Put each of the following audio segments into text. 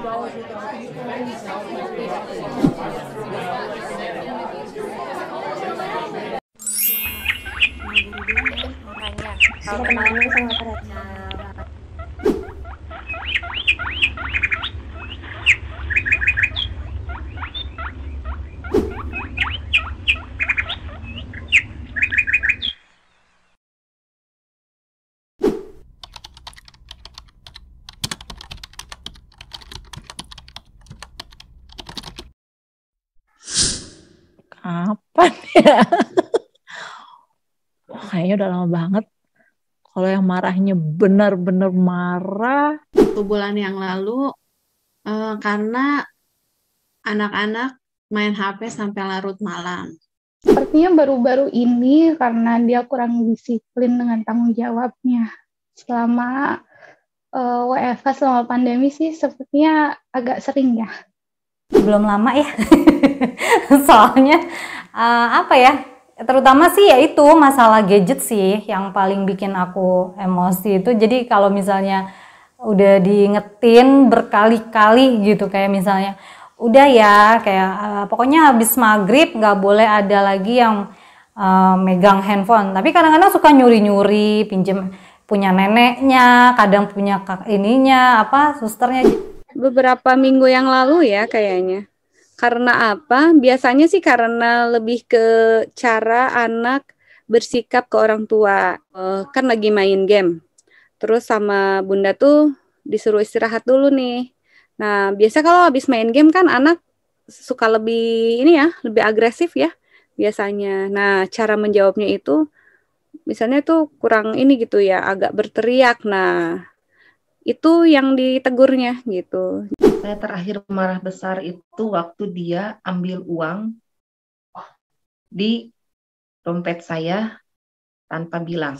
Kalau kenalannya sama peratnya. Kapan ya? Kayaknya udah lama banget. Kalau yang marahnya benar-benar marah. 1 bulan yang lalu karena anak-anak main HP sampai larut malam. Sepertinya baru-baru ini karena dia kurang disiplin dengan tanggung jawabnya. Selama WFH selama pandemi sih sepertinya agak sering ya. Belum lama ya. Soalnya apa ya? Terutama sih yaitu masalah gadget sih yang paling bikin aku emosi itu. Jadi kalau misalnya udah diingetin berkali-kali gitu, kayak misalnya udah ya kayak pokoknya habis maghrib nggak boleh ada lagi yang megang handphone. Tapi kadang-kadang suka nyuri-nyuri, pinjem punya neneknya, kadang punya susternya. Beberapa minggu yang lalu ya kayaknya. Karena apa? Biasanya sih karena lebih ke cara anak bersikap ke orang tua. Kan lagi main game. Terus sama bunda tuh disuruh istirahat dulu nih. Nah, biasa kalau habis main game kan anak suka lebih lebih agresif ya biasanya. Nah, cara menjawabnya itu misalnya tuh kurang gitu ya, agak berteriak. Nah, itu yang ditegurnya gitu. Saya terakhir marah besar itu waktu dia ambil uang di dompet saya tanpa bilang.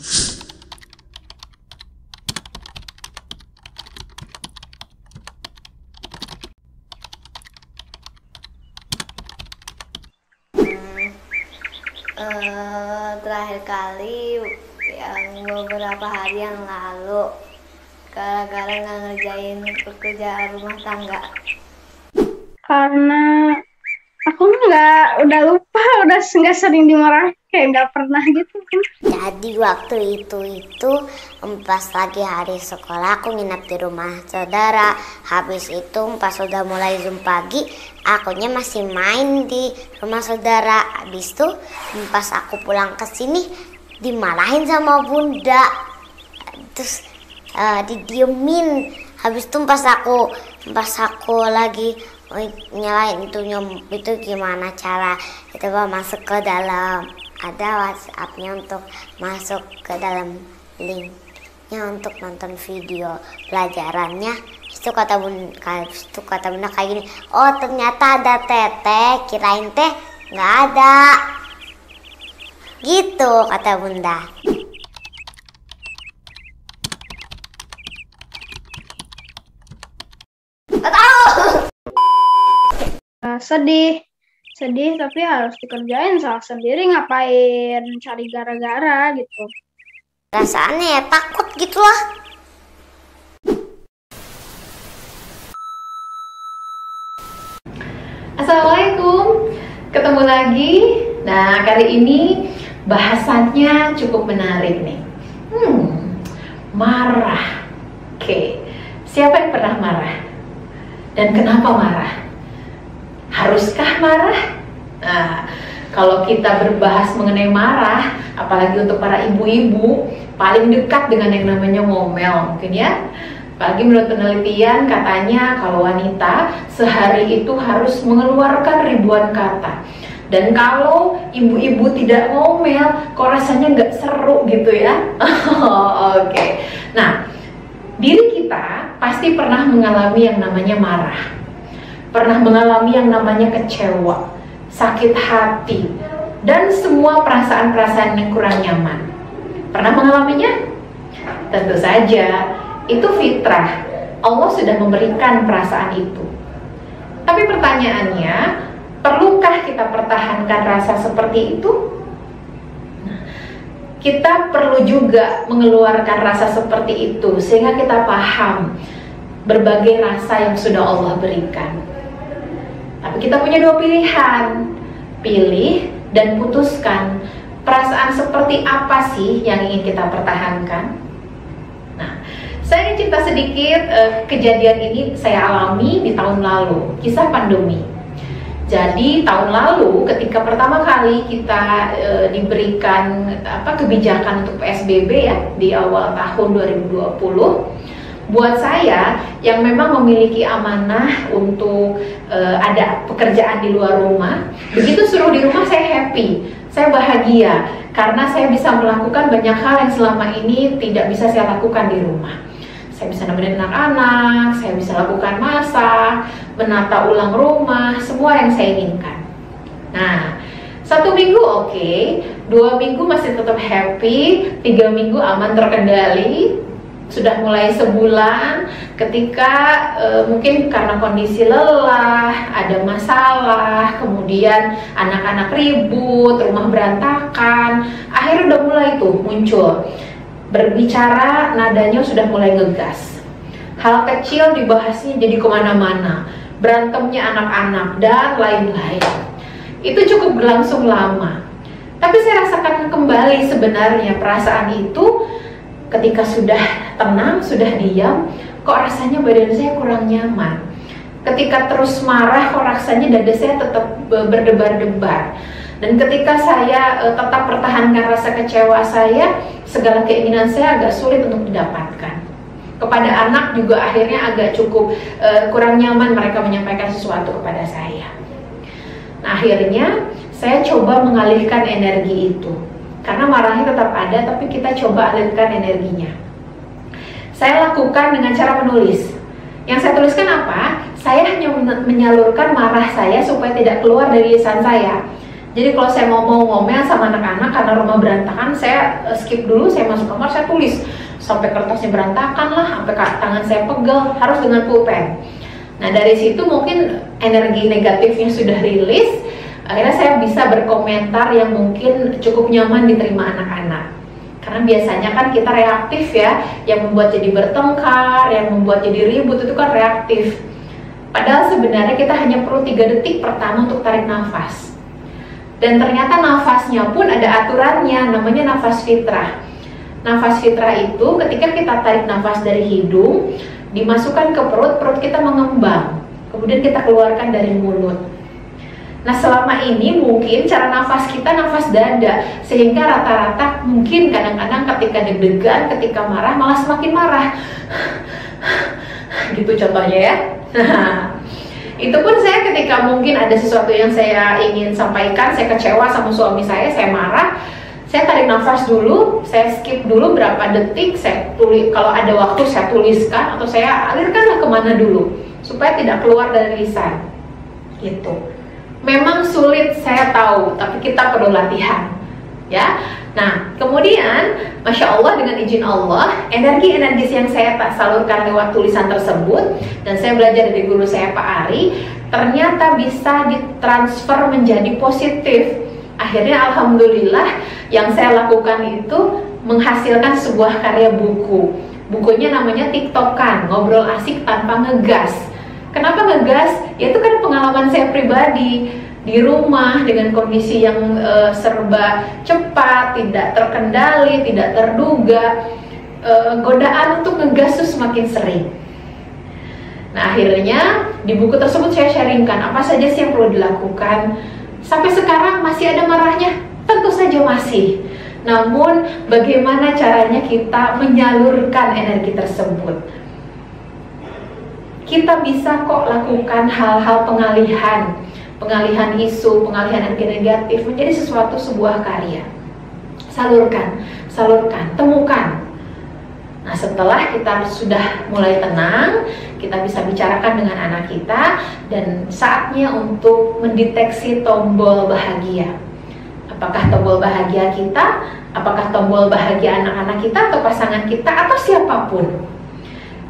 Terakhir kali yang beberapa hari yang lalu gara-gara nggak ngerjain pekerjaan rumah tangga. Karena aku udah lupa, udah nggak sering dimarahin, kayak nggak pernah gitu. Jadi waktu itu pas lagi hari sekolah aku nginap di rumah saudara. Habis itu pas udah mulai Zoom pagi, akunya masih main di rumah saudara. Habis itu pas aku pulang ke sini dimarahin sama bunda. Terus didiemin. Habis itu pas aku lagi nyalain itu gimana cara itu masuk ke dalam, ada WhatsApp-nya untuk masuk ke dalam linknya untuk nonton video pelajarannya. Itu kata bunda kayak gini, oh ternyata ada teteh, kirain teh nggak ada gitu kata bunda. Sedih tapi harus dikerjain, salah sendiri ngapain cari gara-gara gitu. Perasaannya ya takut gitu lah. Assalamualaikum, ketemu lagi. Nah, kali ini bahasannya cukup menarik nih. Marah. Oke, siapa yang pernah marah? Dan kenapa marah? Haruskah marah? Nah, kalau kita berbahas mengenai marah, apalagi untuk para ibu-ibu, paling dekat dengan yang namanya ngomel mungkin ya. Apalagi menurut penelitian katanya kalau wanita sehari itu harus mengeluarkan ribuan kata. Dan kalau ibu-ibu tidak ngomel, kok rasanya nggak seru gitu ya. Oke. Nah, diri kita pasti pernah mengalami yang namanya marah. Pernah mengalami yang namanya kecewa, sakit hati, dan semua perasaan-perasaan yang kurang nyaman. Pernah mengalaminya? Tentu saja, itu fitrah. Allah sudah memberikan perasaan itu. Tapi pertanyaannya, perlukah kita pertahankan rasa seperti itu? Kita perlu juga mengeluarkan rasa seperti itu, sehingga kita paham berbagai rasa yang sudah Allah berikan. Tapi kita punya dua pilihan, pilih dan putuskan perasaan seperti apa sih yang ingin kita pertahankan. Nah, saya ingin cerita sedikit kejadian ini saya alami di tahun lalu, kisah pandemi. Jadi tahun lalu ketika pertama kali kita diberikan kebijakan untuk PSBB ya di awal tahun 2020, buat saya yang memang memiliki amanah untuk ada pekerjaan di luar rumah, begitu suruh di rumah saya happy, saya bahagia karena saya bisa melakukan banyak hal yang selama ini tidak bisa saya lakukan di rumah. Saya bisa nemenin anak-anak, saya bisa lakukan masak, menata ulang rumah, semua yang saya inginkan. Nah, 1 minggu oke, 2 minggu masih tetap happy, 3 minggu aman terkendali. Sudah mulai sebulan ketika mungkin karena kondisi lelah, ada masalah, kemudian anak-anak ribut, rumah berantakan, akhirnya udah mulai tuh muncul. Berbicara nadanya sudah mulai ngegas, hal kecil dibahasnya jadi kemana-mana, berantemnya anak-anak dan lain-lain. Itu cukup berlangsung lama, tapi saya rasakan kembali sebenarnya perasaan itu ketika sudah tenang, sudah diam, kok rasanya badan saya kurang nyaman. Ketika terus marah, kok rasanya dada saya tetap berdebar-debar. Dan ketika saya tetap pertahankan rasa kecewa saya, segala keinginan saya agak sulit untuk didapatkan. Kepada anak juga akhirnya agak cukup kurang nyaman mereka menyampaikan sesuatu kepada saya. Nah, akhirnya saya coba mengalihkan energi itu. Karena marahnya tetap ada, tapi kita coba alihkan energinya. Saya lakukan dengan cara menulis. Yang saya tuliskan apa? Saya hanya menyalurkan marah saya supaya tidak keluar dari lisan saya. Jadi kalau saya mau ngomel sama anak-anak karena rumah berantakan, saya skip dulu, saya masuk kamar, saya tulis. Sampai kertasnya berantakan lah, sampai tangan saya pegel, harus dengan pulpen. Nah, dari situ mungkin energi negatifnya sudah rilis, akhirnya saya bisa berkomentar yang mungkin cukup nyaman diterima anak-anak. Karena biasanya kan kita reaktif ya, yang membuat jadi bertengkar, yang membuat jadi ribut itu kan reaktif. Padahal sebenarnya kita hanya perlu 3 detik pertama untuk tarik nafas. Dan ternyata nafasnya pun ada aturannya, namanya nafas fitrah. Nafas fitrah itu ketika kita tarik nafas dari hidung, dimasukkan ke perut, perut kita mengembang, kemudian kita keluarkan dari mulut. Nah, selama ini mungkin cara nafas kita nafas dada, sehingga rata-rata mungkin kadang-kadang ketika deg-degan, ketika marah malah semakin marah. Gitu contohnya ya. Itu pun saya ketika mungkin ada sesuatu yang saya ingin sampaikan, saya kecewa sama suami saya marah, saya tarik nafas dulu, saya skip dulu berapa detik, saya tulis, kalau ada waktu saya tuliskan atau saya alirkanlah kemana dulu supaya tidak keluar dari lisan. Gitu. Memang sulit, saya tahu, tapi kita perlu latihan, ya. Nah, kemudian, Masya Allah dengan izin Allah, energi-energi yang saya tak salurkan lewat tulisan tersebut, dan saya belajar dari guru saya Pak Ari, ternyata bisa ditransfer menjadi positif. Akhirnya Alhamdulillah, yang saya lakukan itu menghasilkan sebuah karya buku. Bukunya namanya TikTokan, ngobrol asik tanpa ngegas. Kenapa ngegas? Ya itu kan pengalaman saya pribadi di rumah dengan kondisi yang serba cepat, tidak terkendali, tidak terduga. Godaan untuk ngegas itu semakin sering. Nah, akhirnya di buku tersebut saya sharingkan apa saja sih yang perlu dilakukan. Sampai sekarang masih ada marahnya? Tentu saja masih. Namun bagaimana caranya kita menyalurkan energi tersebut? Kita bisa kok lakukan hal-hal pengalihan isu, pengalihan energi negatif menjadi sebuah karya. Salurkan, temukan. Nah, setelah kita sudah mulai tenang, kita bisa bicarakan dengan anak kita dan saatnya untuk mendeteksi tombol bahagia. Apakah tombol bahagia kita, apakah tombol bahagia anak-anak kita atau pasangan kita atau siapapun.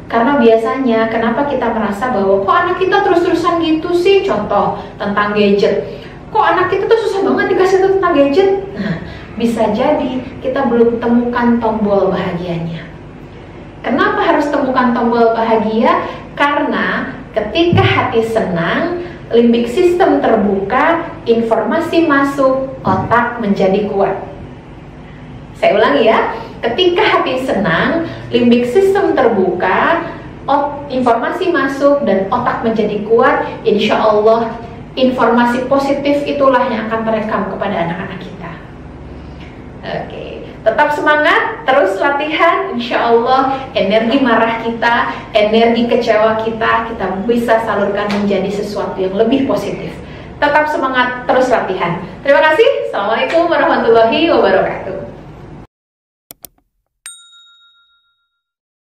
Karena biasanya kenapa kita merasa bahwa kok anak kita terus-terusan gitu sih, contoh tentang gadget. Kok anak kita tuh susah banget dikasih tahu tentang gadget. Nah, bisa jadi kita belum temukan tombol bahagianya. Kenapa harus temukan tombol bahagia? Karena ketika hati senang, limbik sistem terbuka, informasi masuk, otak menjadi kuat. Saya ulangi ya, ketika hati senang, limbik sistem terbuka, informasi masuk dan otak menjadi kuat, insya Allah informasi positif itulah yang akan terekam kepada anak-anak kita. Oke, tetap semangat, terus latihan, insya Allah energi marah kita, energi kecewa kita bisa salurkan menjadi sesuatu yang lebih positif. Tetap semangat, terus latihan. Terima kasih. Assalamualaikum warahmatullahi wabarakatuh.